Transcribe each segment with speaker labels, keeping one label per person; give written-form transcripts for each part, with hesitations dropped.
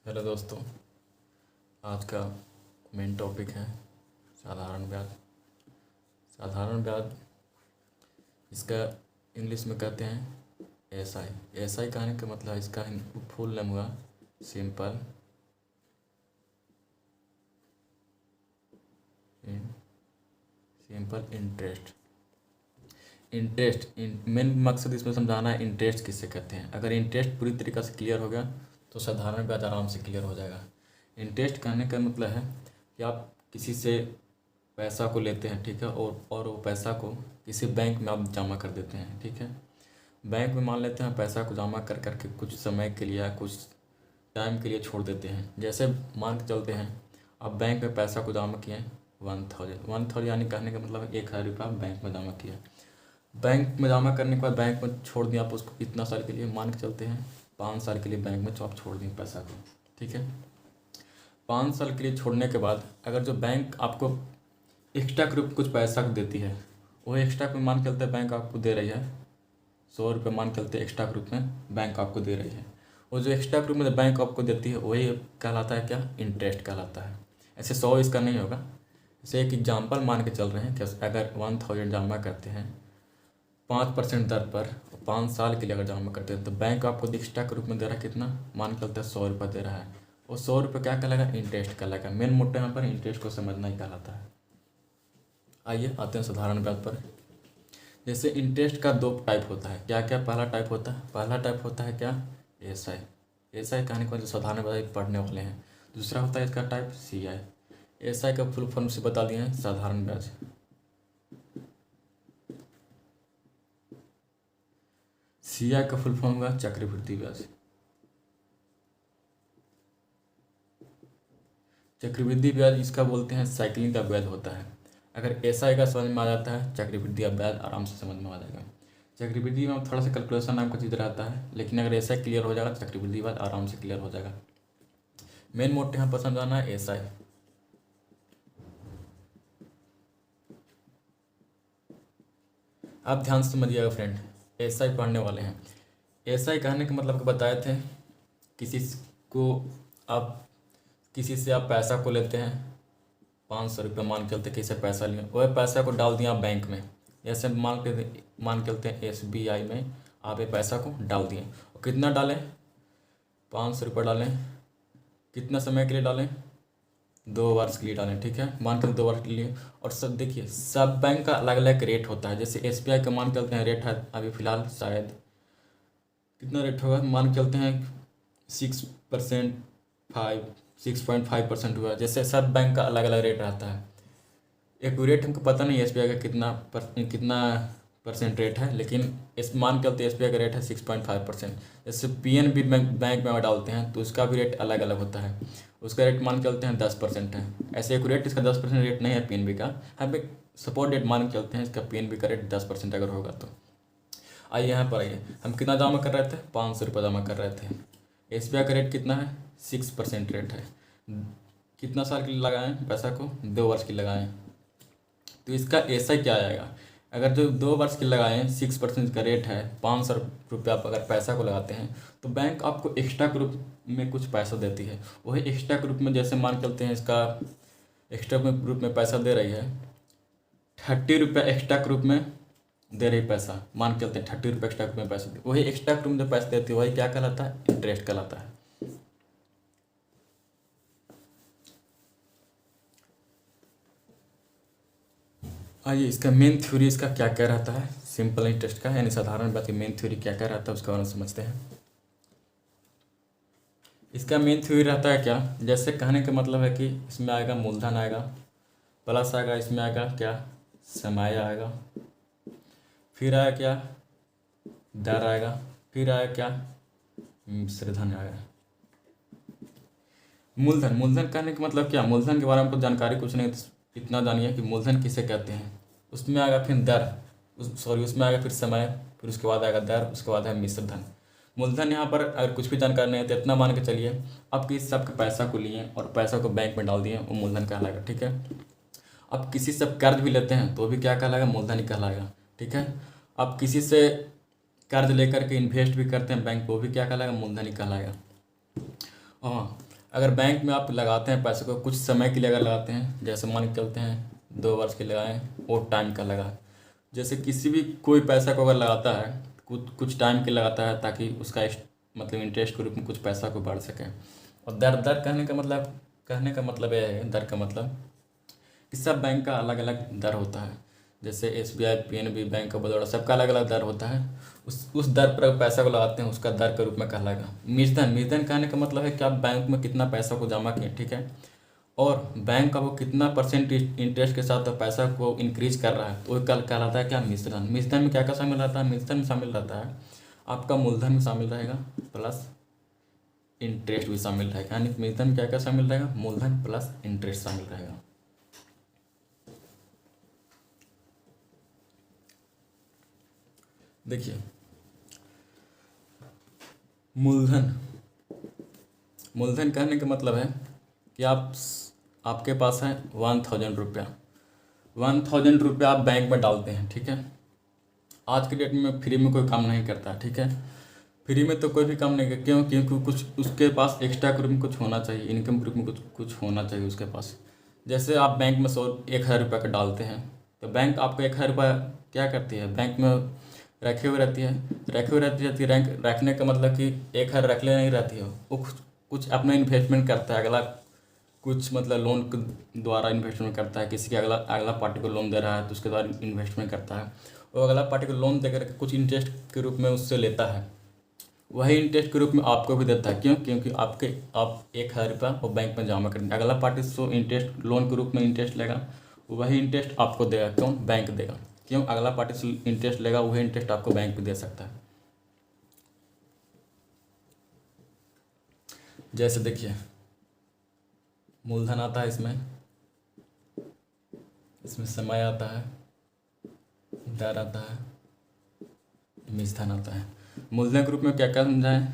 Speaker 1: Hello दोस्तों। आज का मेन टॉपिक है साधारण ब्याज। साधारण ब्याज इसका इंग्लिश में कहते हैं एसआई। एसआई कहने का मतलब इसका फुल नेम हुआ सिंपल इंटरेस्ट। मेन मकसद इसमें समझाना है इंटरेस्ट किससे कहते हैं। अगर इंटरेस्ट पूरी तरीक़े से क्लियर हो गया तो साधारण ब्याज आराम से क्लियर हो जाएगा। इंटरेस्ट कहने का मतलब है कि आप किसी से पैसा को लेते हैं, ठीक है, और वो पैसा को किसी बैंक में आप जमा कर देते हैं, ठीक है। बैंक में मान लेते हैं पैसा को जमा कर करके कुछ समय के लिए या कुछ टाइम के लिए छोड़ देते हैं। जैसे मान के चलते हैं आप बैंक में पैसा को जमा किए 1,000 यानी कहने का मतलब 1,000 रुपया आप बैंक में जमा किया। बैंक में जमा करने के बाद बैंक में छोड़ दिया आप उसको कितना साल के लिए, मान के चलते हैं 5 साल के लिए बैंक में आप छोड़ दें पैसा को, ठीक है। 5 साल के लिए छोड़ने के बाद अगर जो बैंक आपको एक्स्ट्रा के रूप कुछ पैसा देती है, वही एक्स्ट्रा पे मान के चलते बैंक आपको दे रही है 100 रुपये, मान के चलते एक्स्ट्रा के रूप में बैंक आपको दे रही है। वो जो एक्स्ट्रा के रूप में बैंक आपको देती है वही कहलाता है क्या, इंटरेस्ट कहलाता है। ऐसे 100 इसका नहीं होगा। जैसे एक एग्जाम्पल मान के चल रहे हैं कि अगर 1,000 जमा करते हैं 5% दर पर 5 साल के लिए अगर जमा करते हैं तो बैंक आपको एक्स्ट्रा के रूप में दे रहा है कितना, मान के चलते हैं 100 रुपये दे रहा है। वो 100 रुपये क्या कहलाएगा, इंटरेस्ट कहलाएगा। मेन मोटे यहाँ पर इंटरेस्ट को समझना ही कहलाता है। आइए आते हैं साधारण ब्याज पर। जैसे इंटरेस्ट का 2 टाइप होता है, क्या क्या। पहला टाइप होता है क्या, एसआई। एसआई कहने को जो साधारण ब्याज पढ़ने वाले हैं। दूसरा होता है इसका टाइप सीआई। एसआई का फुल फॉर्म से बता दिए हैं साधारण ब्याज। सीआई का फुल फॉर्म होगा चक्रवृद्धि ब्याज। चक्रवृद्धि ब्याज इसका बोलते हैं साइकिलिंग का ब्याज होता है। अगर एसआई का समझ में आ जाता है चक्रवृद्धि का ब्याज आराम से समझ में आ जाएगा। चक्रवृद्धि में थोड़ा सा कैलकुलेशन नाम का चीज़ रहता है, लेकिन अगर एसआई क्लियर हो जाएगा चक्रवृद्धि ब्याज आराम से क्लियर हो जाएगा। मेन मोटे यहाँ पसंद आना है एसआई। आप ध्यान से समझिएगा फ्रेंड, एसआई पढ़ने वाले हैं। एसआई कहने का मतलब बताए थे किसी को आप किसी से आप पैसा को लेते हैं 500 रुपये, मान के चलते किसी से पैसा लिए, वह पैसा को डाल दिया बैंक में। जैसे मान के चलते हैं एसबीआई में आप ये पैसा को डाल दिए। और कितना डालें, 500 रुपये डालें। कितना समय के लिए डालें, 2 वर्ष के लिए डालें, ठीक है। मान के 2 वर्ष के लिए। और सब देखिए सब बैंक का अलग अलग रेट होता है। जैसे एसबीआई का मान के चलते हैं रेट है अभी फ़िलहाल शायद कितना रेट होगा, मान के चलते हैं 6.5% हुआ। जैसे सब बैंक का अलग अलग रेट रहता है। एक रेट हमको पता नहीं है एसबीआई का कितना परसेंट रेट है, लेकिन इस मान के चलते एसबीआई का रेट है 6.5%। जैसे पीएनबी बैंक में डालते हैं तो उसका भी रेट अलग अलग होता है। उसका रेट मान के चलते हैं 10% है। ऐसे एक रेट इसका 10% रेट नहीं है पीएनबी का, हम एक सपोर्ट रेट मान के चलते हैं इसका पीएनबी का रेट 10% अगर होगा तो। आइए यहाँ पर आइए, हम कितना जमा कर रहे थे, 500 रुपये जमा कर रहे थे। एसबीआई का रेट कितना है, 6% रेट है। कितना साल के लिए लगाएं पैसा को, 2 वर्ष के लिए लगाएं। तो इसका ऐसा क्या आएगा, अगर जो 2 वर्ष के लगाएं 6% का रेट है, 500 रुपये आप अगर पैसा को लगाते हैं तो बैंक आपको एक्स्ट्रा के रूप में कुछ पैसा देती है। वही एक्स्ट्रा के रूप में जैसे मान चलते हैं इसका एक्स्ट्रा के रूप में पैसा दे रही है 30 रुपये एक्स्ट्रा के रूप में दे रही पैसा, मान के चलते हैं 30 रुपये एक्स्ट्रा के रूप में पैसा दे। वही एक्स्ट्रा के रूप में जो पैसा देती है वही क्या कहलाता है, इंटरेस्ट कहलाता है। आइए इसका मेन थ्योरी इसका क्या क्या रहता है, सिंपल इंटरेस्ट का यानी साधारण ब्याज की मेन थ्योरी क्या क्या रहता है उसके बारे में समझते हैं। इसका मेन थ्योरी रहता है क्या, जैसे कहने का मतलब है कि इसमें आएगा मूलधन आएगा, प्लस आएगा इसमें आएगा क्या, समय आएगा, फिर आया क्या, दर आएगा, फिर आया क्या, मिश्रधन आएगा। मूलधन कहने का मतलब क्या, मूलधन के बारे में तो जानकारी कुछ नहीं, इतना जानिए कि मूलधन किसे कहते हैं। उसमें आएगा फिर दर, उसमें आएगा फिर समय, फिर उसके बाद आएगा दर, उसके बाद है मिश्रधन। मूलधन यहाँ पर अगर कुछ भी जानकारी नहीं है तो इतना मान के चलिए आप किसी सबके पैसा को लिए और पैसा को बैंक में डाल दिए, वो मूलधन कहलाएगा, ठीक है। अब किसी से कर्ज भी लेते हैं तो भी क्या कहलाएगा, मूलधन ही कहलाएगा, ठीक है। अब किसी से कर्ज लेकर के इन्वेस्ट भी करते हैं बैंक, वो भी क्या कहलाएगा, मूलधन ही कहलाएगा। हाँ, अगर बैंक में आप लगाते हैं पैसे को कुछ समय के लिए अगर लगाते हैं, जैसे मान के चलते हैं 2 वर्ष के लगाएं और टाइम का लगा, जैसे किसी भी कोई पैसा को अगर लगाता है कुछ कुछ टाइम के लगाता है ताकि उसका मतलब इंटरेस्ट के रूप में कुछ पैसा को बढ़ सके। और दर दर कहने का मतलब यह है, दर का मतलब कि सब बैंक का अलग अलग दर होता है। जैसे SBI, PNB, bank of Baroda, सबका अलग अलग दर होता है। उस दर पर पैसा को लगाते हैं, उसका दर के रूप में कहलाएगा मूलधन। मूलधन कहने का मतलब है कि आप बैंक में कितना पैसा को जमा किए, ठीक है, और बैंक आपको कितना परसेंट इंटरेस्ट के साथ पैसा को इंक्रीज कर रहा है, तो वो कल कहलाता है क्या, मूलधन। मूलधन में क्या क्या शामिल रहता है, मूलधन में शामिल रहता है आपका मूलधन भी शामिल रहेगा प्लस इंटरेस्ट भी शामिल रहेगा। यानी मूलधन में क्या क्या शामिल रहेगा, मूलधन प्लस इंटरेस्ट शामिल रहेगा। देखिए मूलधन कहने का मतलब है कि आपके पास है 1000 रुपया। 1000 रुपया आप बैंक में डालते हैं, ठीक है। आज के डेट में फ्री में कोई काम नहीं करता, ठीक है। फ्री में तो कोई भी काम नहीं करता, क्यों? क्योंकि कुछ उसके पास एक्स्ट्रा के रूप में कुछ होना चाहिए, इनकम के रूप में कुछ होना चाहिए उसके पास। जैसे आप बैंक में 1000 रुपये का डालते हैं, तो बैंक आपको 1000 रुपया क्या करती है, बैंक में रखे हुए रहती है। रैंक रखने का मतलब कि 1000 रख ले नहीं रहती है, वो कुछ अपना इन्वेस्टमेंट करता है, अगला कुछ मतलब लोन के द्वारा इन्वेस्टमेंट करता है। किसी के अगला पार्टी को लोन दे रहा है तो उसके द्वारा इन्वेस्टमेंट करता है। वो अगला पार्टी को लोन देकर कुछ इंटरेस्ट के रूप में उससे लेता है, वही इंटरेस्ट के रूप में आपको भी देता है। क्यों? क्योंकि आप 1000 रुपया वो बैंक में जमा करेंगे, अगला पार्टी सो इंटरेस्ट लोन के रूप में इंटरेस्ट लेगा, वही इंटरेस्ट आपको देगा। क्यों? बैंक देगा। क्यों? अगला पार्टी से इंटरेस्ट लेगा, वही इंटरेस्ट आपको बैंक भी दे सकता है। जैसे देखिए मूलधन आता है, इसमें समय आता है, दर आता है, मूलधन आता है। मूलधन के रूप में क्या क्या समझाएं,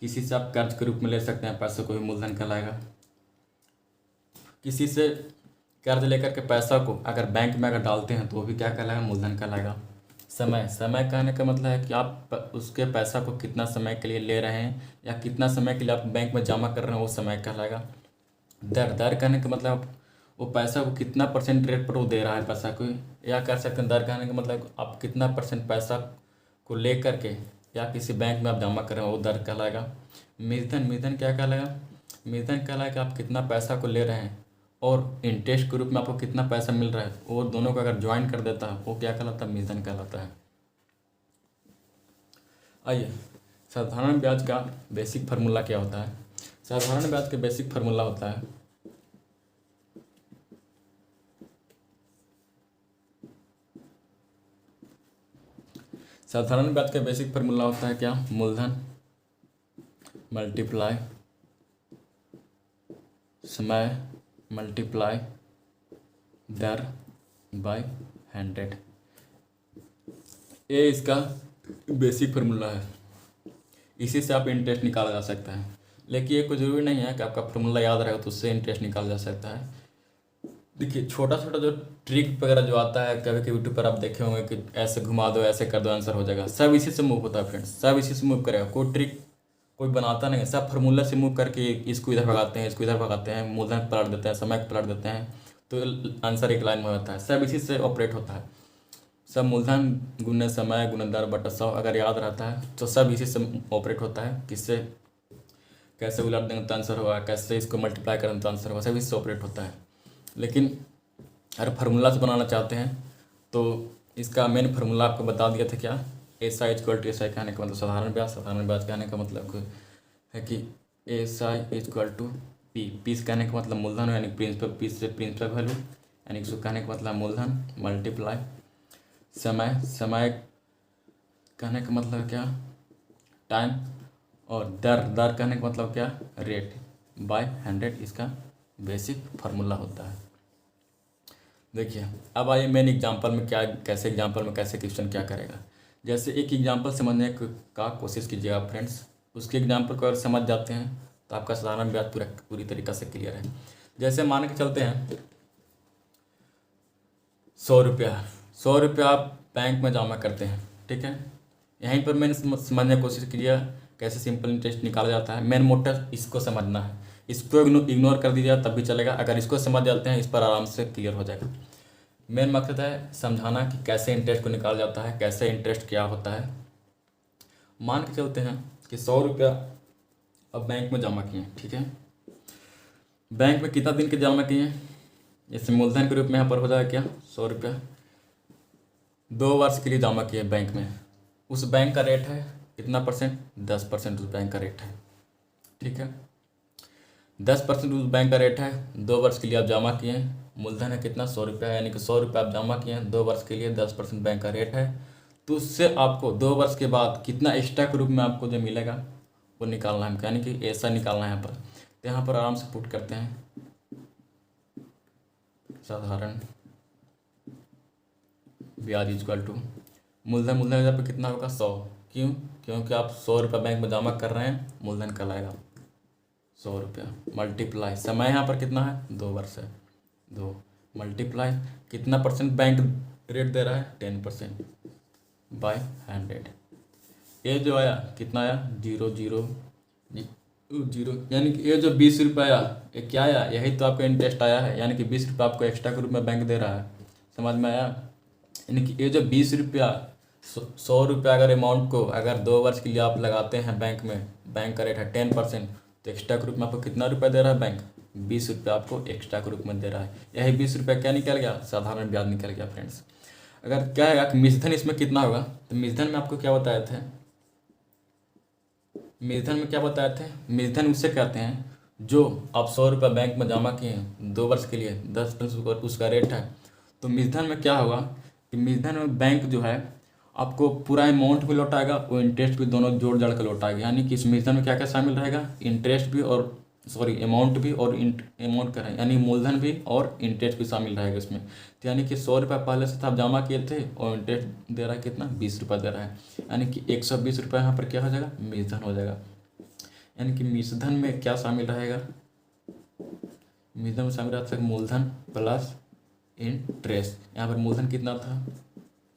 Speaker 1: किसी से आप कर्ज के रूप में ले सकते हैं पैसे को, भी मूलधन कहलाएगा। किसी से कर्ज लेकर के पैसा को अगर बैंक में अगर डालते हैं तो वो भी क्या कहलाएगा, मूलधन कहलाएगा। समय कहने का मतलब है कि आप उसके पैसा को कितना समय के लिए ले रहे हैं या कितना समय के लिए आप बैंक में जमा कर रहे हैं, वो समय कहलाएगा। दर कहने का मतलब वो पैसा को कितना परसेंट रेट पर वो दे रहा है पैसा को, या कह सकते हैं दर कहने का मतलब आप कितना परसेंट पैसा को ले करके या किसी बैंक में आप जमा कर रहे हैं, वो दर कहलाएगा। मूलधन क्या कहलाएगा, मूलधन कहलाएगा कि आप कितना पैसा को ले रहे हैं और इंटरेस्ट के रूप में आपको कितना पैसा मिल रहा है, वो दोनों को अगर ज्वाइन कर देता है वो क्या कहलाता है, मूलधन कहलाता है। आइए साधारण ब्याज का बेसिक फार्मूला क्या होता है। साधारण ब्याज का बेसिक फार्मूला होता है क्या, मूलधन मल्टीप्लाई समय मल्टीप्लाई दर बाय 100। ये इसका बेसिक फार्मूला है, इसी से आप इंटरेस्ट निकाला जा सकता है। लेकिन ये कोई ज़रूरी नहीं है कि आपका फार्मूला याद रहेगा तो उससे इंटरेस्ट निकाला जा सकता है। देखिए छोटा छोटा जो ट्रिक वगैरह जो आता है, कभी कभी यूट्यूब पर आप देखे होंगे कि ऐसे घुमा दो, ऐसे कर दो, आंसर हो जाएगा, सब इसी से मूव होता है फ्रेंड्स, सब इसी से मूव करेगा। कोई ट्रिक कोई बनाता नहीं है, सब फार्मूला से मूव करके इसको इधर भगाते हैं, इसको इधर भगाते हैं, मूलधन पलट देते हैं, समय पलट देते हैं, तो आंसर एक लाइन में होता है। सब इसी से ऑपरेट होता है। सब मूलधन गुने समय गुने दर बटा 100 अगर याद रहता है तो सब इसी से ऑपरेट होता है। किससे कैसे उलट देंगे तो आंसर होगा, कैसे इसको मल्टीप्लाई करेंगे तो आंसर होगा, सब इससे ऑपरेट होता है। लेकिन अगर फार्मूला से बनाना चाहते हैं तो इसका मेन फार्मूला आपको बता दिया था क्या, SI इक्वल टू SI कहने का मतलब साधारण ब्याज कहने का मतलब है कि SI इक्वल टू P कहने का मतलब मूलधन यानी प्रिंसिपल, P से प्रिंसिपल वैल्यू यानी इसको कहने का मतलब मूलधन मल्टीप्लाई समय कहने का मतलब क्या, टाइम, और दर कहने का मतलब क्या, रेट, बाय 100 इसका बेसिक फार्मूला होता है। देखिए अब आइए मेन एग्जांपल में कैसे क्वेश्चन क्या करेगा। जैसे एक एग्जांपल समझने का कोशिश कीजिएगा फ्रेंड्स, उसके एग्जांपल को अगर समझ जाते हैं तो आपका साधारण ब्याज पूरी तरीक़ा से क्लियर है। जैसे मान के चलते हैं 100 रुपया आप बैंक में जमा करते हैं, ठीक है। यहीं पर मैंने समझने की कोशिश कीजिए कैसे सिंपल इंटरेस्ट निकाला जाता है। मेन मोटर इसको समझना है इसको इग्नोर कर दीजिएगा तब भी चलेगा। अगर इसको समझ जाते हैं इस पर आराम से क्लियर हो जाएगा। मेन मकसद है समझाना कि कैसे इंटरेस्ट को निकाला जाता है, कैसे इंटरेस्ट क्या होता है। मान के चलते हैं कि 100 रुपया अब बैंक में जमा किए, ठीक है। बैंक में कितना दिन के जमा किए, जैसे मूलधन के रूप में यहाँ पर हो जाएगा क्या 100 रुपया, 2 वर्ष के लिए जमा किए बैंक में। उस बैंक का रेट है कितना परसेंट, 10% उस बैंक का रेट है, ठीक है। 10% उस बैंक का रेट है, 2 वर्ष के लिए आप जमा किए, मूलधन है कितना 100 रुपया, यानी कि 100 रुपया आप जमा किए 2 वर्ष के लिए, 10% बैंक का रेट है। तो उससे आपको 2 वर्ष के बाद कितना एक्स्ट्रा के रूप में आपको जो मिलेगा वो निकालना है, यानी कि ऐसा निकालना है यहाँ पर। तो यहाँ पर आराम से पुट करते हैं, साधारण ब्याज इक्वल टू मूलधन, मूलधन यहाँ पर कितना होगा 100, क्यों, क्योंकि आप 100 रुपया बैंक में जमा कर रहे हैं, मूलधन कल आएगा 100 रुपया, मल्टीप्लाई समय यहाँ पर कितना है 2 वर्ष है, 2 मल्टीप्लाई कितना परसेंट बैंक रेट दे रहा है 10% बाय 100। ये जो आया कितना आया 0.00, यानी कि ये जो 20 रुपया आया ये क्या आया, यही तो आपका इंटरेस्ट आया है, यानी कि 20 रुपया आपको एक्स्ट्रा के रूप में बैंक दे रहा है। समझ में आया। यानी कि ये जो 20 रुपया 100 रुपया अगर अमाउंट को अगर 2 वर्ष के लिए आप लगाते हैं बैंक में, बैंक का रेट है 10%, तो एक्स्ट्रा के रूप में आपको कितना रुपया दे रहा है बैंक, 20 रुपया आपको एक्स्ट्रा के रूप में दे रहा है। यही 20 रुपया क्या निकल गया, साधारण ब्याज निकल गया फ्रेंड्स। अगर क्या है कि मूलधन इसमें कितना होगा, तो मूलधन में आपको क्या बताए थे, मूलधन में क्या बताए थे, मूलधन उसे कहते हैं जो आप 100 रुपया बैंक में जमा किए हैं 2 वर्ष के लिए, 10% उसका रेट है। तो मूलधन में क्या होगा कि मूलधन में बैंक जो है आपको पूरा अमाउंट भी लौटाएगा और इंटरेस्ट भी, दोनों जोड़ जाड़ कर लौटाएगा। यानी कि इस मूलधन में क्या क्या शामिल रहेगा, इंटरेस्ट भी और अमाउंट भी और अमाउंट का है, यानी मूलधन भी और इंटरेस्ट भी शामिल रहेगा इसमें। तो यानी कि 100 रुपया पहले से था आप जमा किए थे और इंटरेस्ट दे रहा है कितना 20 रुपया दे रहा है, यानी कि 120 रुपया यहाँ पर क्या हो जाएगा मूलधन हो जाएगा। यानी कि मूलधन में क्या शामिल रहेगा, मूलधन में शामिल रहता है मूलधन प्लस इंटरेस्ट। यहाँ पर मूलधन कितना था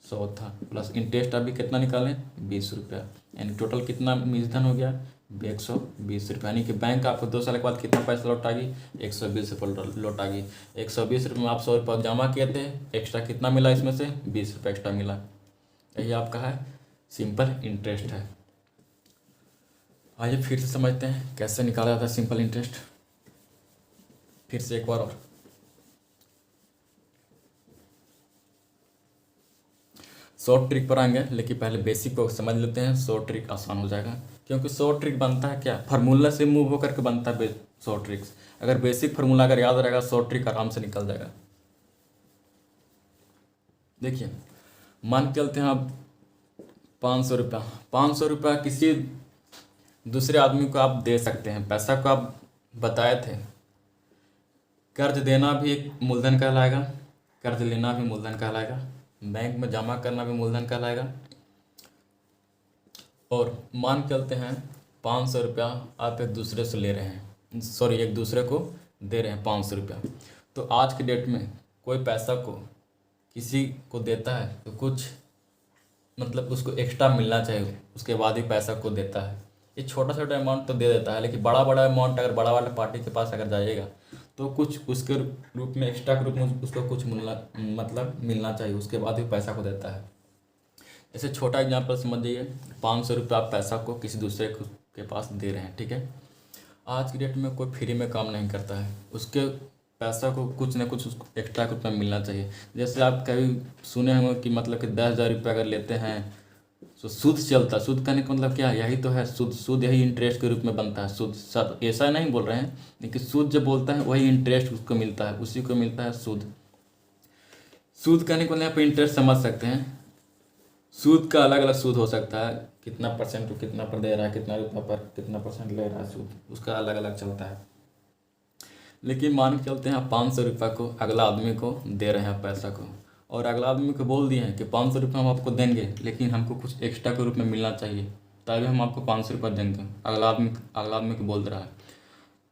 Speaker 1: 100 था, प्लस इंटरेस्ट अभी कितना निकालें 20 रुपया, यानी टोटल कितना मूलधन हो गया 120 रुपया। यानी कि बैंक आपको 2 साल के बाद कितना पैसा लौटाएगी 120 रुपये लौटाएगी। 120 रुपये में आप 100 रुपये जमा किए थे, एक्स्ट्रा कितना मिला इसमें से 20 रुपये एक्स्ट्रा मिला। यही आपका है सिंपल इंटरेस्ट है। आइए फिर से समझते हैं कैसे निकाला जाता है सिंपल इंटरेस्ट, फिर से एक बार और। शॉर्ट ट्रिक पर आएंगे, लेकिन पहले बेसिक को समझ लेते हैं, शॉर्ट ट्रिक आसान हो जाएगा। क्योंकि शॉर्ट ट्रिक बनता है क्या, फार्मूला से मूव होकर के बनता है शॉर्ट ट्रिक्स। अगर बेसिक फार्मूला अगर याद रहेगा शॉर्ट ट्रिक आराम से निकल जाएगा। देखिए मान के चलते हैं आप 500 रुपया किसी दूसरे आदमी को आप दे सकते हैं, पैसा को आप बताए थे। कर्ज देना भी एक मूलधन कहलाएगा, कर्ज लेना भी मूलधन कहलाएगा, बैंक में जमा करना भी मूलधन कहलाएगा। और मान चलते हैं 500 रुपया आप एक दूसरे से ले रहे हैं, एक दूसरे को दे रहे हैं 500 रुपया। तो आज के डेट में कोई पैसा को किसी को देता है तो कुछ मतलब उसको एक्स्ट्रा मिलना चाहिए, उसके बाद ही पैसा को देता है। ये छोटा छोटा अमाउंट तो दे देता है, लेकिन बड़ा बड़ा अमाउंट अगर बड़ा वाला पार्टी के पास अगर जाइएगा तो कुछ उसके रूप में एक्स्ट्रा के रूप में उसको कुछ मिलना चाहिए, उसके बाद भी पैसा को देता है। जैसे छोटा एग्जांपल समझ जाइए, 500 रुपया आप पैसा को किसी दूसरे के पास दे रहे हैं, ठीक है। आज की डेट में कोई फ्री में काम नहीं करता है, उसके पैसा को कुछ ना कुछ उसको एक्स्ट्रा के रूप में मिलना चाहिए। जैसे आप कभी सुने होंगे कि मतलब कि 10,000 रुपया अगर लेते हैं तो सूद चलता, सूद कहने का मतलब क्या है, यही तो है सूद। सूद यही इंटरेस्ट के रूप में बनता है। सूद ऐसा नहीं बोल रहे हैं, लेकिन सूद जब बोलता है वही इंटरेस्ट उसको मिलता है, उसी को मिलता है सूद। सूद कहने को यहाँ पे इंटरेस्ट समझ सकते हैं। सूद का अलग अलग सूद हो सकता है, कितना परसेंट को कितना पर दे रहा है, कितना रुपया पर कितना परसेंट ले रहा है सूद, उसका अलग अलग चलता है। लेकिन मान के चलते हैं 500 रुपया को अगला आदमी को दे रहे हैं पैसा को, और अगला आदमी को बोल दिए हैं कि 500 रुपया हम आपको देंगे, लेकिन हमको कुछ एक्स्ट्रा के रूप में मिलना चाहिए, तभी हम आपको 500 रुपया देंगे। अगला आदमी को बोल रहा है,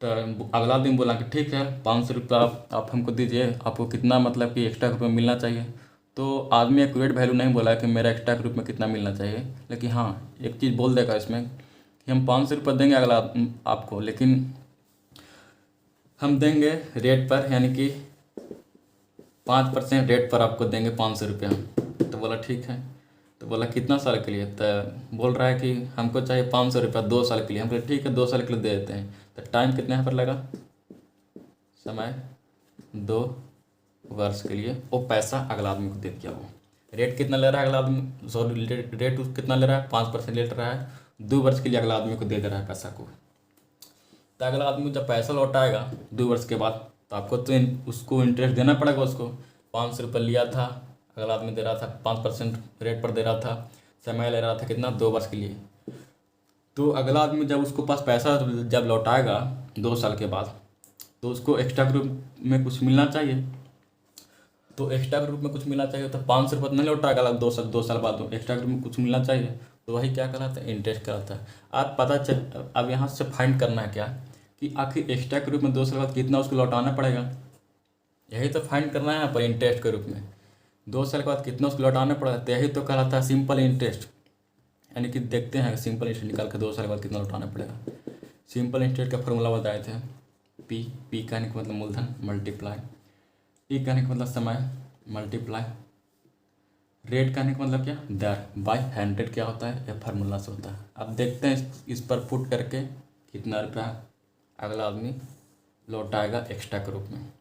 Speaker 1: तो अगला आदमी बोला कि ठीक है 500 रुपया आप हमको दीजिए, आपको कितना मतलब कि एक्स्ट्रा के रूप में मिलना चाहिए। तो आदमी एक्यूरेट वैल्यू नहीं बोला है कि मेरा एक्स्ट्रा के रूप में कितना मिलना चाहिए, लेकिन हाँ एक चीज़ बोल देगा इसमें कि हम 500 रुपया देंगे अगला आपको, लेकिन हम देंगे रेट पर, यानी कि 5% रेट पर आपको देंगे 500 रुपया। तो बोला ठीक है। तो बोला कितना साल के लिए? तो बोल रहा है कि हमको चाहिए 500 रुपया 2 साल के लिए। हम बोले ठीक है 2 साल के लिए दे देते हैं। तो टाइम कितने यहाँ पर लगा? समय 2 वर्ष के लिए। वो पैसा अगला आदमी को दे दिया। वो रेट कितना ले रहा है अगला आदमी? सॉरी, रेट कितना ले रहा है? 5% ले रहा है। 2 वर्ष के लिए अगला आदमी को दे दे रहा है पैसा को। तो अगला आदमी जब पैसा लौटाएगा 2 वर्ष के बाद, तो आपको तो उसको इंटरेस्ट देना पड़ेगा। उसको 500 रुपये लिया था, अगला आदमी दे रहा था 5% रेट पर दे रहा था। समय ले रहा था कितना? 2 वर्ष के लिए। तो अगला आदमी जब उसको पास पैसा जब लौटाएगा 2 साल के बाद, तो उसको एक्स्ट्रा ग्रुप में कुछ मिलना चाहिए। तो एक्स्ट्रा ग्रुप में कुछ मिलना चाहिए। तो 500 रुपये नहीं लौटाएगा अगला 2 साल बाद, तो एक्स्ट्रा ग्रुप में कुछ मिलना चाहिए। तो वही क्या कहलाता है? इंटरेस्ट कहलाता है। आप पता चल, अब यहाँ से फाइंड करना है क्या कि आखिर एक्स्ट्रा के रूप में 2 साल बाद कितना उसको लौटाना पड़ेगा। यही तो फाइंड करना है यहाँ पर इंटरेस्ट के रूप में। 2 साल के बाद कितना उसको लौटाना पड़ेगा, तो यही तो कहलाता है सिंपल इंटरेस्ट। यानी कि देखते हैं सिंपल इंटरेस्ट निकाल कर 2 साल के बाद कितना लौटाना पड़ेगा। सिंपल इंटरेस्ट का फॉर्मूला बताए थे। पी कहने का मतलब मूलधन मल्टीप्लाई, ई कहने का मतलब समय मल्टीप्लाई, रेट कहने का मतलब क्या? दर, बाय 100 क्या होता है? ये फार्मूला से होता है। अब देखते हैं इस पर पुट करके कितना रुपया अगला आदमी लौटाएगा एक्स्ट्रा के रूप में।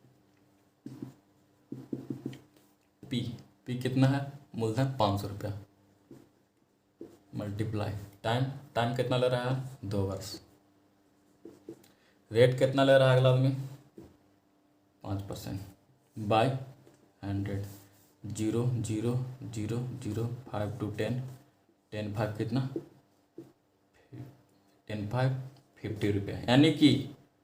Speaker 1: पी कितना है? मूलधन 500 रुपया, मल्टीप्लाई टाइम कितना ले रहा है? 2 वर्ष। रेट कितना ले रहा है अगला आदमी? 5%, बाय 100। 0 0 0 0 5 to 10, 10 5 कितना? 10 5 50 रुपया। यानी कि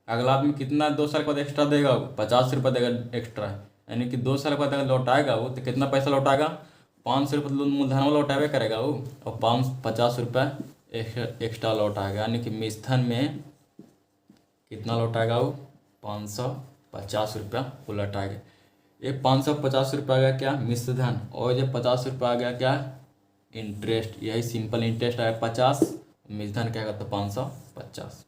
Speaker 1: अगला आदमी कितना 2 साल के बाद एक्स्ट्रा देगा? 50 रुपये देगा एक्स्ट्रा। यानी कि 2 साल के बाद अगर लौटाएगा वो, तो कितना पैसा लौटाएगा? 500 रुपये मूलधन में लौटावे करेगा वो, और 50 रुपये एक्स्ट्रा लौटाएगा। यानी कि मिश्धन में कितना लौटाएगा वो? 550 रुपया वो लौटाएगा। ये 550 रुपये आ गया क्या? मिश्रधन। और ये 50 रुपये आ गया क्या? इंटरेस्ट। यही सिंपल इंटरेस्ट आया 50, मिश्रधन क्या आएगा? तो 550।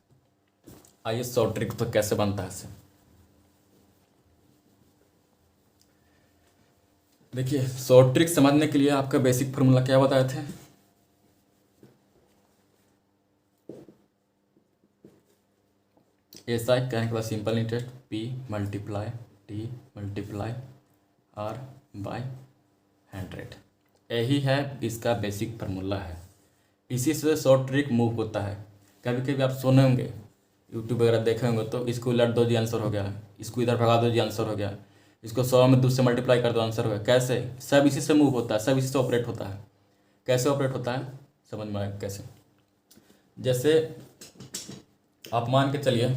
Speaker 1: आइए शॉर्ट ट्रिक तो कैसे बनता है इससे देखिए। शॉर्ट ट्रिक समझने के लिए आपका बेसिक फॉर्मूला क्या बताए थे? ऐसा कहने के बाद simple interest P multiply T multiply R by 100। यही है इसका बेसिक फार्मूला है। इसी से शॉर्ट ट्रिक मूव होता है। कभी कभी आप सुने होंगे, यूट्यूब वगैरह देखे होंगे, तो इसको उलट दो जी आंसर हो गया, इसको इधर भगा दो जी आंसर हो गया, इसको 100 में 2 से मल्टीप्लाई कर दो आंसर हो गया। कैसे? सब इसी से मूव होता है, सब इसी से ऑपरेट होता है। कैसे ऑपरेट होता है समझ में आएगा कैसे। जैसे आप मान के चलिए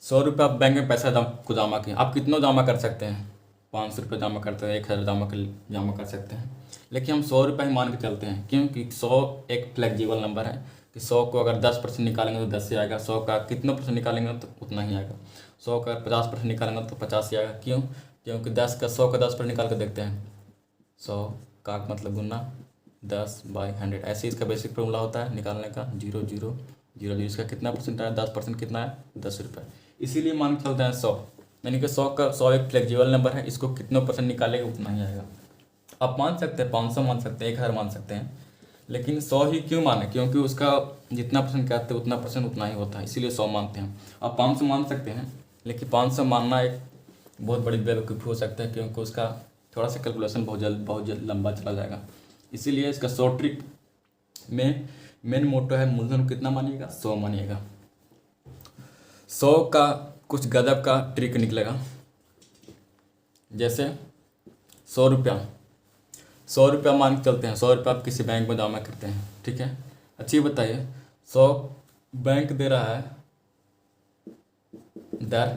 Speaker 1: 100 रुपये आप बैंक में पैसा को जमा किए। आप कितना जमा कर सकते हैं? 500 रुपये जमा करते हैं, 1000 जमा कर सकते हैं। लेकिन हम 100 रुपये ही मान के चलते हैं, क्योंकि 100 एक फ्लेक्सिबल नंबर है कि 100 को अगर 10% निकालेंगे तो 10 ही आएगा। 100 का कितना % निकालेंगे तो उतना ही आएगा। 100 का 50% निकालेंगे तो 50 ही आएगा। क्यों? क्योंकि 100 का 10% निकाल कर देखते हैं। 100 का मतलब गुना 10 बाई 100। ऐसे इसका बेसिक फॉर्मूला होता है निकालने का। 0 0 0 0। इसका कितना % आया? 10% कितना है? 10 रुपये। इसीलिए मान के चलते हैं 100, यानी कि 100 एक फ्लेक्सिबल नंबर है, इसको कितना % निकालेगा उतना ही आएगा। आप मान सकते हैं 500 मान सकते हैं, 1000 मान सकते हैं, लेकिन 100 ही क्यों माने? क्योंकि उसका जितना % कहते हैं उतना % उतना ही होता है, इसीलिए 100 मानते हैं। आप 500 मान सकते हैं, लेकिन 500 मानना एक बहुत बड़ी बेवकूफ़ी हो सकता है, क्योंकि उसका थोड़ा सा कैलकुलेशन बहुत जल्द लंबा चला जाएगा। इसीलिए इसका शॉर्ट ट्रिक में मेन मोटो है मूलधन कितना मानिएगा? 100 मानिएगा। 100 का कुछ गजब का ट्रिक निकलेगा। जैसे 100 रुपया मान के चलते हैं। 100 रुपया आप किसी बैंक में जमा करते हैं, ठीक है। अच्छी बताइए, 100 बैंक दे रहा है दर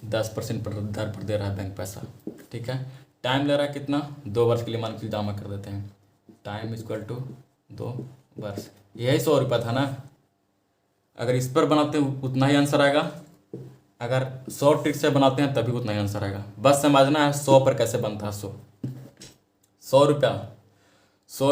Speaker 1: 10% पर दर पर दे रहा है बैंक पैसा, ठीक है। टाइम ले रहा है कितना? 2 वर्ष के लिए मान के जमा कर देते हैं। टाइम इक्वल टू 2 वर्ष। यही 100 रुपया था ना। अगर इस पर बनाते हैं उतना ही आंसर आएगा, अगर 100 ट्रिक से बनाते हैं तभी उतना ही आंसर आएगा। बस समझना है 100 पर कैसे बनता है। 100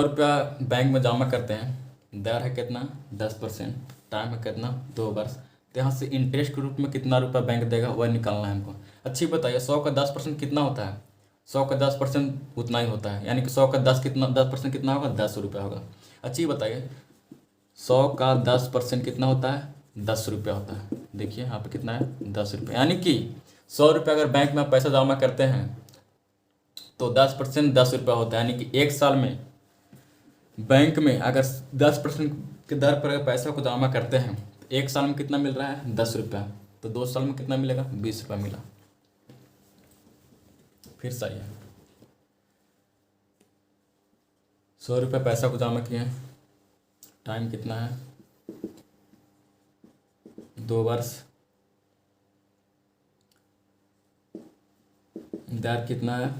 Speaker 1: रुपया बैंक में जमा करते हैं, दर है कितना 10%, टाइम है कितना 2 वर्ष। तो यहाँ से इंटरेस्ट के रूप में कितना रुपया बैंक देगा वह निकालना है हमको। अच्छी बताइए 100 का 10% कितना होता है? 100 का 10% उतना ही होता है, यानी कि 100 का 10% कितना होगा? 10 रुपया होगा। अच्छी बताइए 100 का 10% कितना होता है? 10 रुपया होता है। देखिए यहाँ पे कितना है 10 रुपये, यानी कि 100 रुपये अगर बैंक में पैसा जमा करते हैं तो 10% 10 रुपया होता है, यानी कि एक साल में बैंक में अगर 10% के दर पर अगर पैसा को जमा करते हैं तो एक साल में कितना मिल रहा है? 10 रुपया। तो 2 साल में कितना मिलेगा? 20 रुपया मिला। फिर सही है, 100 रुपये पैसा को जमा किए, टाइम कितना है 2 वर्ष, दर कितना है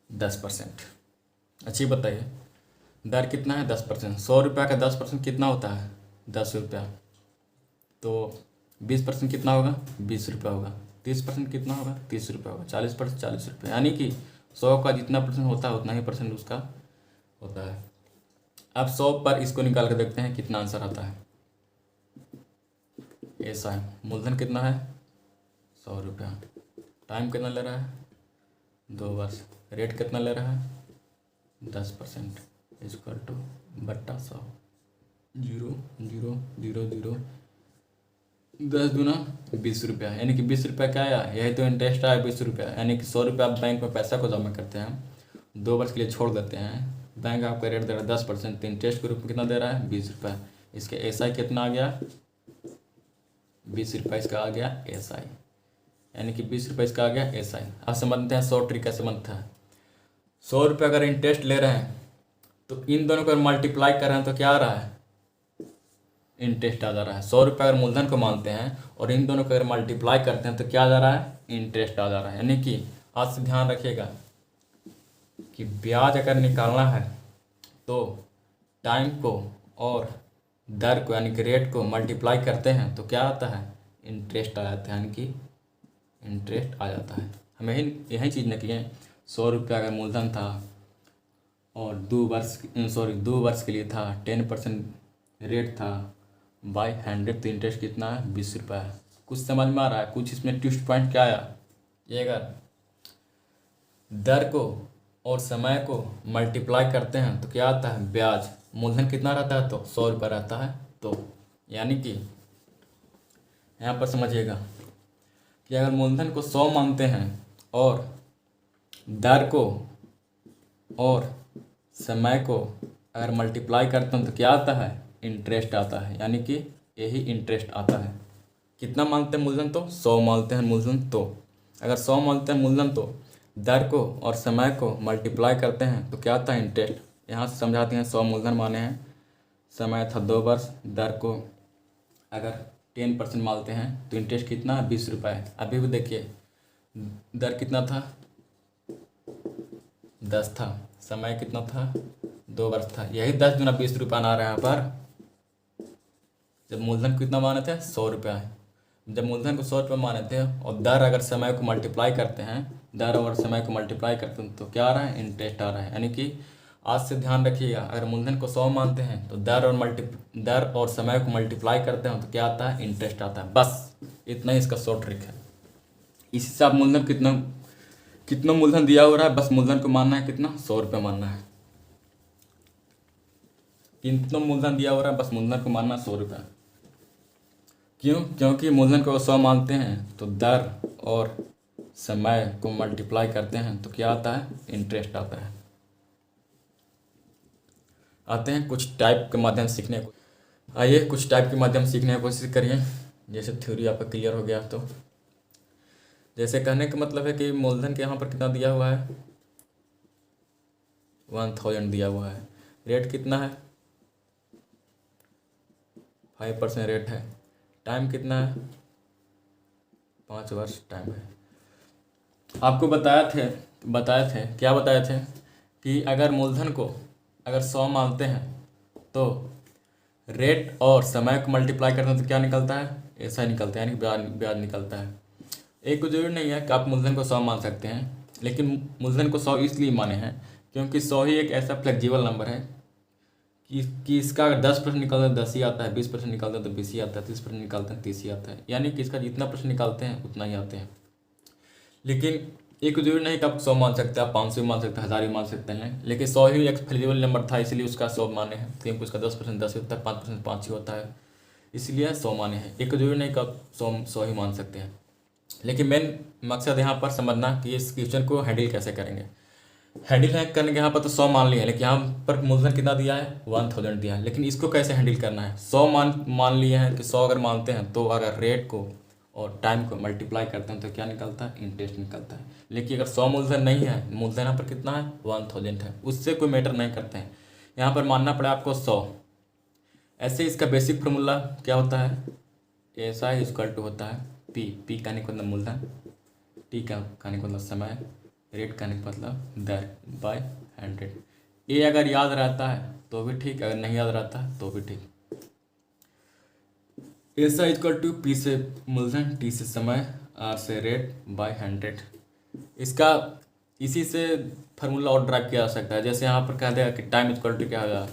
Speaker 1: 10%। अच्छी बताइए दर कितना है 10%। 100 रुपया का 10% कितना होता है? 10 रुपया। तो 20% कितना होगा? 20 रुपया होगा। 30% कितना होगा? 30 रुपया होगा। 40% 40 रुपये, यानी कि 100 का जितना परसेंट होता है उतना ही परसेंट उसका होता है। अब 100 पर इसको निकाल कर देखते हैं कितना आंसर आता है। ऐसा है, मूलधन कितना है 100 रुपया, टाइम कितना ले रहा है 2 वर्ष, रेट कितना ले रहा है 10%, इक्वल टू बट्टा 100, 0 0 0 0, 10 दूना 20 रुपया, यानी कि 20 रुपया क्या आया? यही तो इंटरेस्ट आया 20 रुपया। यानी कि 100 रुपया आप बैंक में पैसा को जमा करते हैं, 2 वर्ष के लिए छोड़ देते हैं, बैंक आपका रेट दे रहा है 10%, तो इंटरेस्ट के रूप में कितना दे रहा है 20 रुपया। इसके एसआई कितना आ गया 20 रुपया, इसका आ गया एसआई, यानी कि 20 रुपये इसका आ गया एसआई। अब समझते हैं 100 ट्रिक कैसे बनता है। 100 रुपये अगर इंटरेस्ट ले रहे हैं तो इन दोनों को मल्टीप्लाई कर रहे हैं तो क्या आ रहा है? इंटरेस्ट आ जा रहा है। 100 रुपये अगर मूलधन को मानते हैं और इन दोनों को अगर मल्टीप्लाई करते हैं तो क्या आ जा रहा है? इंटरेस्ट आ जा रहा है। यानी कि आज से ध्यान रखिएगा कि ब्याज अगर निकालना है तो टाइम को और दर को यानी कि रेट को मल्टीप्लाई करते हैं तो क्या आता है? इंटरेस्ट आ जाता है, यानी कि इंटरेस्ट आ जाता है। हमें यही चीज़ न किए 100 रुपया अगर मूलधन था और 2 वर्ष के लिए था, 10% रेट था बाई 100, तो इंटरेस्ट कितना है 20 रुपया है। कुछ समझ में आ रहा है? कुछ इसमें ट्विस्ट पॉइंट क्या आया? ये अगर दर को और समय को मल्टीप्लाई करते हैं तो क्या आता है? ब्याज। मूलधन कितना रहता है? तो 100 रुपया रहता है। तो यानी कि यहाँ पर समझिएगा कि अगर मूलधन को 100 मानते हैं और दर को और समय को अगर मल्टीप्लाई करते हैं तो क्या आता है? इंटरेस्ट आता है, यानी कि यही इंटरेस्ट आता है। कितना मानते हैं मूलधन? तो 100 मानते हैं मूलधन। तो अगर 100 मानते हैं मूलधन तो दर को और समय को मल्टीप्लाई करते हैं तो क्या आता है? इंटरेस्ट। यहाँ से समझाते हैं 100 मूलधन माने हैं, समय था 2 वर्ष, दर को अगर 10% मानते हैं तो इंटरेस्ट कितना? 20 रुपये है। अभी भी देखिए दर कितना था 10 था, समय कितना था 2 वर्ष था, यही 10 गुना 20 रुपया आ रहा है यहाँ पर। जब मूलधन कितना माने थे 100 रुपया है, जब मूलधन को 100 रुपये माने थे और दर अगर समय को मल्टीप्लाई करते हैं, दर और समय को मल्टीप्लाई करते हैं तो क्या आ रहा है? इंटरेस्ट आ रहा है। यानी कि आज से ध्यान रखिएगा अगर मूलधन को 100 मानते हैं तो दर और समय को मल्टीप्लाई करते हैं तो क्या आता है? इंटरेस्ट आता है। बस इतना ही इसका शॉर्ट ट्रिक है। इसी से आप मूलधन कितना मूलधन दिया हो रहा है, बस मूलधन को मानना है कितना? 100 रुपये मानना है। कितना मूलधन दिया हो रहा है, बस मूलधन को मानना 100 रुपये। क्यों? क्योंकि मूलधन को 100 मानते हैं तो दर और समय को मल्टीप्लाई करते हैं तो क्या आता है? इंटरेस्ट आता है। आते हैं कुछ टाइप के माध्यम सीखने को। आइए कुछ टाइप के माध्यम सीखने की कोशिश करिए, जैसे थ्योरी आपका क्लियर हो गया तो। जैसे कहने का मतलब है कि मूलधन के यहाँ पर कितना दिया हुआ है 1000 दिया हुआ है, रेट कितना है 5% रेट है, टाइम कितना है 5 वर्ष टाइम है। आपको बताए थे क्या बताए थे कि अगर मूलधन को अगर 100 मानते हैं तो रेट और समय को मल्टीप्लाई करते हैं तो क्या निकलता है? ऐसा ही निकलता है, यानी ब्याज निकलता है। एक को जरूरी नहीं है कि आप मूलधन को 100 मान सकते हैं, लेकिन मूलधन को 100 इसलिए माने हैं क्योंकि 100 ही एक ऐसा फ्लेक्सिबल नंबर है कि इसका अगर 10% निकालते हैं 10 ही आता है, 20% निकालते हैं तो 20 ही आता है, 30% निकालते हैं 30 ही आता है, यानी कि इसका जितना प्रश्न निकालते हैं उतना ही आते हैं। लेकिन एक जरूरी नहीं कि आप 100 मान सकते हैं, आप 500 भी मान सकते हैं, 1000 भी मान सकते हैं, लेकिन 100 ही एक फ्लेक्सिबल नंबर था इसलिए उसका 100 माने हैं, क्योंकि उसका 10% 10 ही होता है, 5% 5 ही होता है, इसलिए 100 माने हैं। एक जरूरी नहीं कि आप 100 ही मान सकते हैं। लेकिन मेन मकसद यहाँ पर समझना कि इस क्वेश्चन को हैंडल कैसे करेंगे। हैंडल करने के यहाँ पर तो 100 मान लिए हैं, लेकिन यहाँ पर मूलधन कितना दिया है 1000 दिया है, लेकिन इसको कैसे हैंडल करना है। 100 मान लिए हैं कि 100 अगर मानते हैं तो अगर रेट को और टाइम को मल्टीप्लाई करते हैं तो क्या निकलता है, इंटरेस्ट निकलता है। लेकिन अगर 100 मूलधन नहीं है, मूलधन यहाँ पर कितना है 1000 है, उससे कोई मैटर नहीं करते हैं, यहाँ पर मानना पड़ा आपको 100। ऐसे इसका बेसिक फार्मूला क्या होता है, ऐसा ही इक्वल टू होता है पी कहने का मतलब मूलधन, टी का कहने का मतलब समय, रेट कहने का मतलब दर बाय 100। ये अगर याद रहता है तो भी ठीक, अगर नहीं याद रहता है तो भी ठीक। ऐसा इक्वल टू पी से मूलधन, टी से समय, आर से रेट बाय 100। इसका इसी से फार्मूला और ड्राइव किया जा सकता है। जैसे यहाँ पर कह देगा कि टाइम इक्वल टू क्या होगा,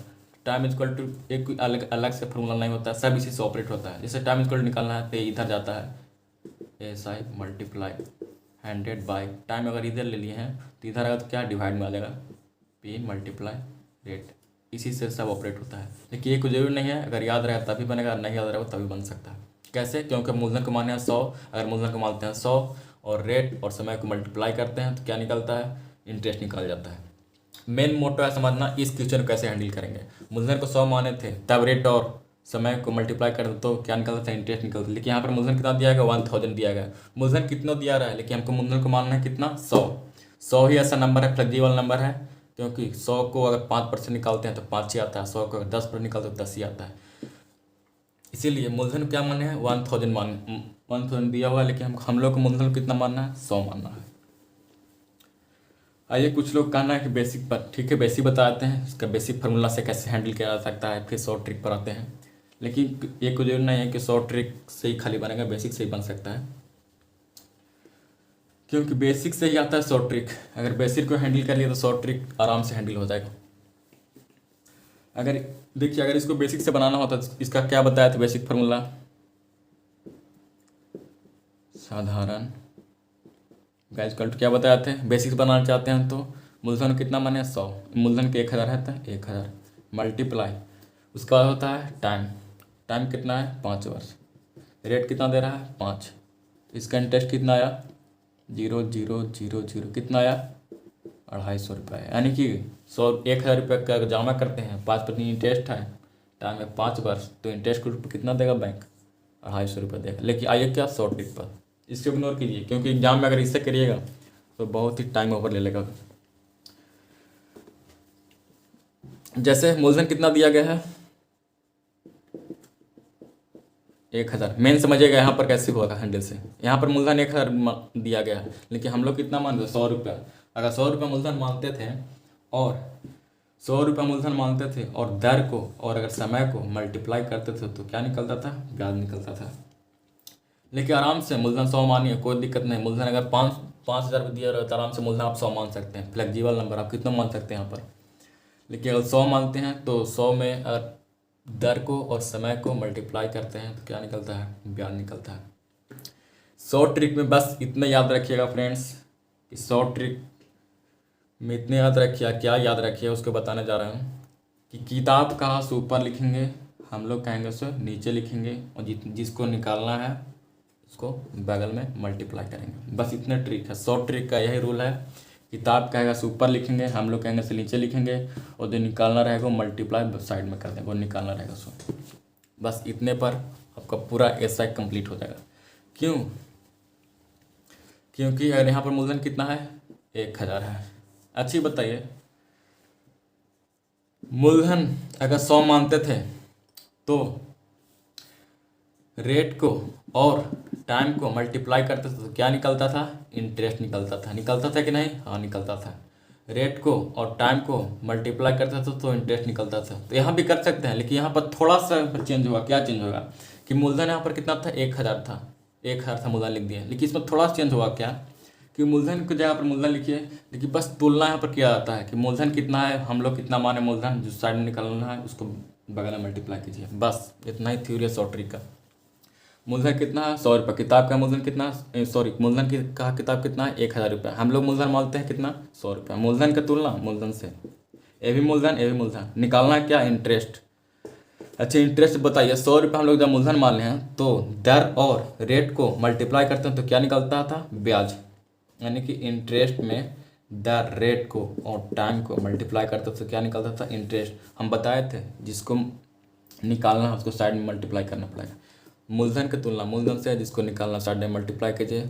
Speaker 1: टाइम इक्वल टू एक अलग अलग से फार्मूला नहीं होता है, सब इसी से ऑपरेट होता है। जैसे टाइम इक्वल टू निकालना है तो इधर जाता है ऐसा ही मल्टीप्लाई 100 बाय टाइम, अगर इधर ले लिए हैं तो इधर आएगा तो क्या डिवाइड में आ जाएगा पी मल्टीप्लाई रेट, इसी से सब ऑपरेट होता है। लेकिन ये कोई जरूरी नहीं है, अगर याद रहे तभी बनेगा, नहीं याद रहे तभी बन सकता है। कैसे, क्योंकि मूलधन को माने हैं 100, अगर मूलधन को मानते हैं 100 और रेट और समय को मल्टीप्लाई करते हैं तो क्या निकलता है, इंटरेस्ट निकल जाता है। मेन मोटो है समझना इस क्वेश्चन को कैसे हैंडल करेंगे। मूलधन को 100 माने थे, तब रेट और समय को मल्टीप्लाई कर दो तो क्या निकलता था, इंटरेस्ट निकलता। लेकिन यहाँ पर मूलधन कितना दिया गया 1000 दिया गया, मूलधन कितना दिया रहा है, लेकिन हमको मूलधन को मानना है कितना 100 ही ऐसा नंबर है, फ्लेक्सिबल नंबर है, क्योंकि 100 को अगर 5% निकालते हैं तो 5 ही आता है, 100 को अगर 10% निकालते हैं तो 10 ही आता है। इसीलिए मूलधन क्या माने हैं 1000 दिया हुआ है, लेकिन हम लोग को मूलधन कितना मानना है 100 मानना है। आइए कुछ लोग कहना है कि बेसिक पर, ठीक है बेसिक बताते हैं, इसका बेसिक फार्मूला से कैसे हैंडल किया जा सकता है, फिर शॉर्ट ट्रिक पर आते हैं। लेकिन ये कुछ जरूरी नहीं है कि शॉर्ट ट्रिक से ही खाली बनेगा, बेसिक से ही बन सकता है, क्योंकि बेसिक से ही आता है शॉर्ट ट्रिक। अगर बेसिक को हैंडल कर लिया तो शॉर्ट ट्रिक आराम से हैंडल हो जाएगा। अगर देखिए, अगर इसको बेसिक से बनाना होता तो इसका क्या बताया था बेसिक फार्मूला, साधारण गाइस कल क्या बताया थे, बेसिक बनाना चाहते हैं तो मूलधन कितना माने 100, मूलधन के 1000 है तो 1000 मल्टीप्लाई, उसका होता है टाइम, टाइम कितना है 5 वर्ष, रेट कितना दे रहा है 5, इसका इंटरेस्ट कितना आया 0,000 कितना आया 250 रुपये, यानी कि 1000 रुपये का जमा करते हैं 5% इंटरेस्ट है, टाइम है 5 वर्ष, तो इंटरेस्ट को कितना देगा बैंक 250 रुपये देगा। लेकिन आइए क्या शॉर्ट ट्रिक पर, इसको इग्नोर कीजिए क्योंकि एग्जाम में अगर इससे करिएगा तो बहुत ही टाइम ओवर ले लेगा। जैसे मूलधन कितना दिया गया है 1000, मेन समझिएगा यहाँ पर कैसे होगा हैंडल से। यहाँ पर मूलधन 1000 दिया गया है, लेकिन हम लोग कितना मानते 100 रुपया, अगर 100 रुपया मूलधन मानते थे और 100 रुपया मूलधन मानते थे और दर को और अगर समय को मल्टीप्लाई करते थे तो क्या निकलता था, ब्याज निकलता था। लेकिन आराम से मूलधन 100 मानिए, कोई दिक्कत नहीं। मूलधन अगर 5,000 दिया रहा तो आराम से मूलधन आप 100 मान सकते हैं, फ्लेक्सिबल नंबर आप कितना मान सकते हैं यहाँ पर। लेकिन अगर 100 मानते हैं तो 100 में अगर दर को और समय को मल्टीप्लाई करते हैं तो क्या निकलता है, ब्याज निकलता है। शॉर्ट ट्रिक में बस इतना याद रखिएगा फ्रेंड्स, कि शॉर्ट ट्रिक में इतने याद रखिए, क्या याद रखिए उसको बताने जा रहा हूँ कि किताब कहाँ से ऊपर लिखेंगे, हम लोग कहेंगे उसे नीचे लिखेंगे, और जिसको निकालना है उसको बगल में मल्टीप्लाई करेंगे। बस इतने ट्रिक है, शॉर्ट ट्रिक का यही रूल है। किताब कहेगा से ऊपर लिखेंगे, हम लोग कहेंगे से नीचे लिखेंगे, और जो निकालना रहेगा वो मल्टीप्लाई साइड में कर देंगे, वो निकालना रहेगा उसको। बस इतने पर आपका पूरा एसआई कंप्लीट हो जाएगा। क्यों, क्योंकि अगर यहाँ पर मूलधन कितना है 1000 है। अच्छी बताइए, मूलधन अगर 100 मानते थे तो रेट को और टाइम को मल्टीप्लाई करते थे तो क्या निकलता था, इंटरेस्ट निकलता था कि नहीं, हाँ निकलता था। रेट को और टाइम को मल्टीप्लाई करते थे तो इंटरेस्ट निकलता था। तो यहाँ भी कर सकते हैं, लेकिन यहाँ पर थोड़ा सा चेंज होगा। क्या चेंज होगा कि मूलधन यहाँ पर कितना था 1000 था, 1000 था मूलधन लिख दिया, लेकिन इसमें थोड़ा सा चेंज हुआ क्या कि मूलधन की जगह पर मूलधन लिखिए, लेकिन बस तुलना यहाँ पर किया जाता है कि मूलधन कितना है, हम लोग कितना माने मूलधन, जो साइड में निकालना है उसको बगल में मल्टीप्लाई कीजिए, बस इतना ही थ्योरी है शॉर्ट ट्रिक का। मूलधन कितना है 100 रुपये, किताब का मूलधन कितना, सॉरी मूलधन की कहा किताब कितना है 1000 रुपये, हम लोग मूलधन मानते हैं कितना 100 रुपये। मूलधन का तुलना मूलधन से, ए भी मूलधन ए भी मूलधन, निकालना है क्या इंटरेस्ट। अच्छा इंटरेस्ट बताइए, 100 रुपये हम लोग जब मूलधन मान रहे हैं तो दर और रेट को मल्टीप्लाई करते हैं तो क्या निकलता था ब्याज, यानी कि इंटरेस्ट में दर रेट को और टाइम को मल्टीप्लाई करते तो क्या निकलता था इंटरेस्ट। हम बताए थे जिसको निकालना है उसको साइड में मल्टीप्लाई करना पड़ेगा। मूलधन की तुलना मूलधन से, जिसको निकालना साइड में मल्टीप्लाई कीजिए।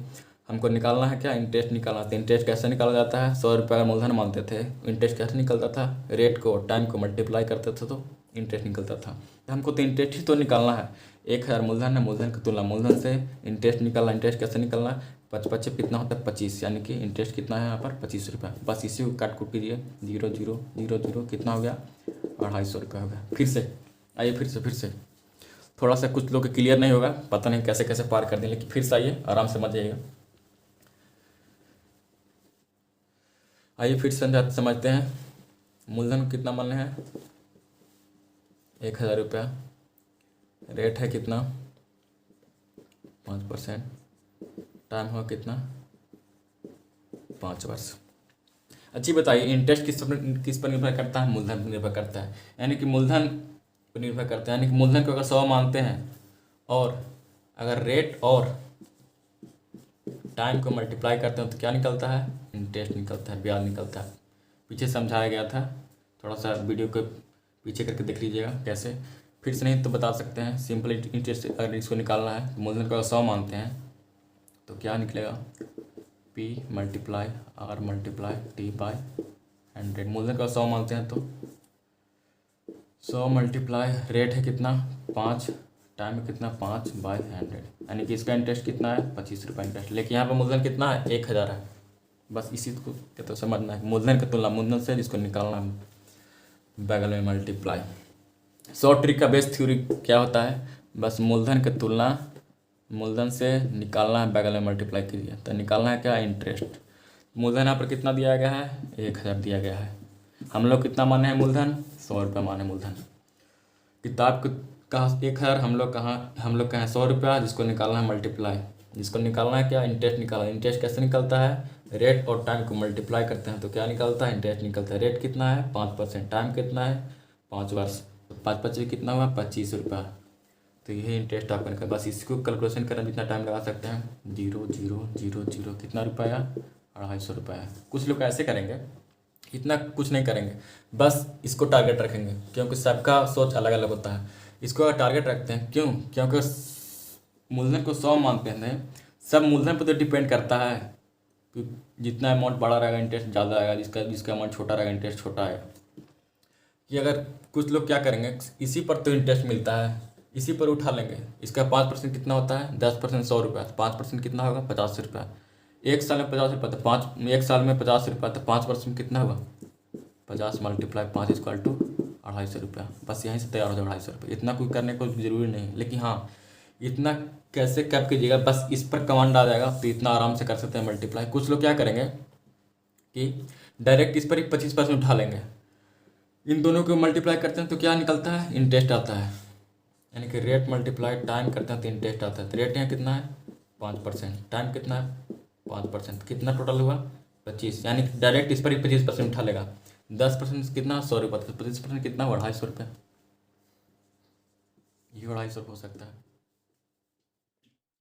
Speaker 1: हमको निकालना है क्या इंटरेस्ट निकालना था। इंटरेस्ट कैसे निकाला जाता है, 100 रुपये का मूलधन मानते थे, इंटरेस्ट कैसे निकलता था, रेट को टाइम को मल्टीप्लाई करते थे तो इंटरेस्ट निकलता था। तो हमको तो इंटरेस्ट ही तो निकालना है। 1000 मूलधन है, मूलधन की तुलना मूलधन से, इंटरेस्ट निकालना, इंटरेस्ट कैसे निकलना, 5 कितना होता है 25, यानी कि इंटरेस्ट कितना है यहाँ पर 25 रुपये। बस इसी को काट कूट कीजिए, 0 0 0 0 कितना हो गया 250 रुपये हो गया। फिर से आइए, फिर से थोड़ा सा कुछ लोग क्लियर नहीं होगा, पता नहीं कैसे कैसे पार कर दें, लेकिन फिर से आइए आराम से समझिएगा। आइए फिर से समझते हैं। मूलधन कितना मान रहे हैं 1000 रुपया, रेट है कितना 5%, टाइम हुआ कितना 5 वर्ष। अच्छी बताइए इंटरेस्ट किस पर निर्भर करता है, मूलधन पर निर्भर करता है, यानी कि मूलधन पर निर्भर करता है। यानी कि मूलधन को अगर 100 मानते हैं और अगर रेट और टाइम को मल्टीप्लाई करते हैं तो क्या निकलता है इंटरेस्ट निकलता है, ब्याज निकलता है। पीछे समझाया गया था, थोड़ा सा वीडियो को पीछे करके देख लीजिएगा कैसे। फिर से नहीं तो बता सकते हैं, सिंपल इंटरेस्ट अगर इसको निकालना है तो मूलधन को अगर 100 मानते हैं तो क्या निकलेगा P multiply R multiply T/100। मूलधन का 100 मानते हैं तो 100 मल्टीप्लाई रेट है कितना 5, टाइम है कितना 5/100, यानी कि इसका इंटरेस्ट कितना है 25 रुपये इंटरेस्ट। लेकिन यहाँ पर मूलधन कितना है 1000 है। बस इसी को तो समझना है, मूलधन की तुलना मूलधन से, जिसको निकालना है बगल में मल्टीप्लाई। शॉर्ट ट्रिक का बेस थ्योरी क्या होता है, बस मूलधन की तुलना मूलधन से, निकालना है बगल में मल्टीप्लाई कीजिए। तो निकालना है क्या इंटरेस्ट। मूलधन यहाँ पर कितना दिया गया है 1000 दिया गया है, हम लोग कितना माने हैं मूलधन 100 रुपये माने मूलधन। किताब का 1000, हम लोग कहाँ 100 रुपया, जिसको निकालना है मल्टीप्लाई, जिसको निकालना है क्या इंटरेस्ट निकालना। इंटरेस्ट कैसे निकलता है, रेट और टाइम को मल्टीप्लाई करते हैं तो क्या निकलता है इंटरेस्ट निकलता है। रेट कितना है 5%, टाइम कितना है 5 वर्ष, तो 5 कितना हुआ 25 रुपया। तो यही इंटरेस्ट आपका निकल, बस इसको कैलकुलेशन करना जितना टाइम लगा सकते हैं। 0 0 0 0 कितना रुपया 250 रुपया। कुछ लोग ऐसे करेंगे, इतना कुछ नहीं करेंगे, बस इसको टारगेट रखेंगे, क्योंकि सबका सोच अलग अलग होता है। इसको अगर टारगेट रखते हैं क्योंकि मूलधन को 100 मानते हैं, सब मूलधन पर तो डिपेंड करता है कि जितना अमाउंट बड़ा रहेगा इंटरेस्ट ज़्यादा आएगा, जिसका अमाउंट छोटा रहेगा इंटरेस्ट छोटा आएगा। कि अगर कुछ लोग क्या करेंगे, इसी पर तो इंटरेस्ट मिलता है, इसी पर उठा लेंगे। इसका 5% कितना होता है 10% 100 रुपया, तो 5% कितना होगा 50 रुपया। एक साल में 50 रुपया, तो एक साल में 50 रुपया, तो 5% कितना हुआ 50 मल्टीप्लाई 5 = 250 रुपया। बस यहीं से तैयार हो जाए 250 रुपये। इतना कोई करने को ज़रूरी नहीं, लेकिन हाँ इतना कैसे कैप कीजिएगा, बस इस पर कमांड आ जाएगा तो इतना आराम से कर सकते हैं मल्टीप्लाई। कुछ लोग क्या करेंगे कि डायरेक्ट इस पर ही 25% उठा लेंगे, इन दोनों को मल्टीप्लाई करते हैं तो क्या निकलता है इंटरेस्ट आता है, यानी कि रेट मल्टीप्लाई टाइम करते हैं तो इंटरेस्ट आता है। तो रेट यहाँ कितना है 5%, टाइम कितना है 5%, कितना टोटल हुआ 25, यानी कि डायरेक्ट इस पर ही 25% उठा लेगा। 10% कितना 100 रुपये, तो 25% कितना 250 रुपये, ये 250 हो सकता है।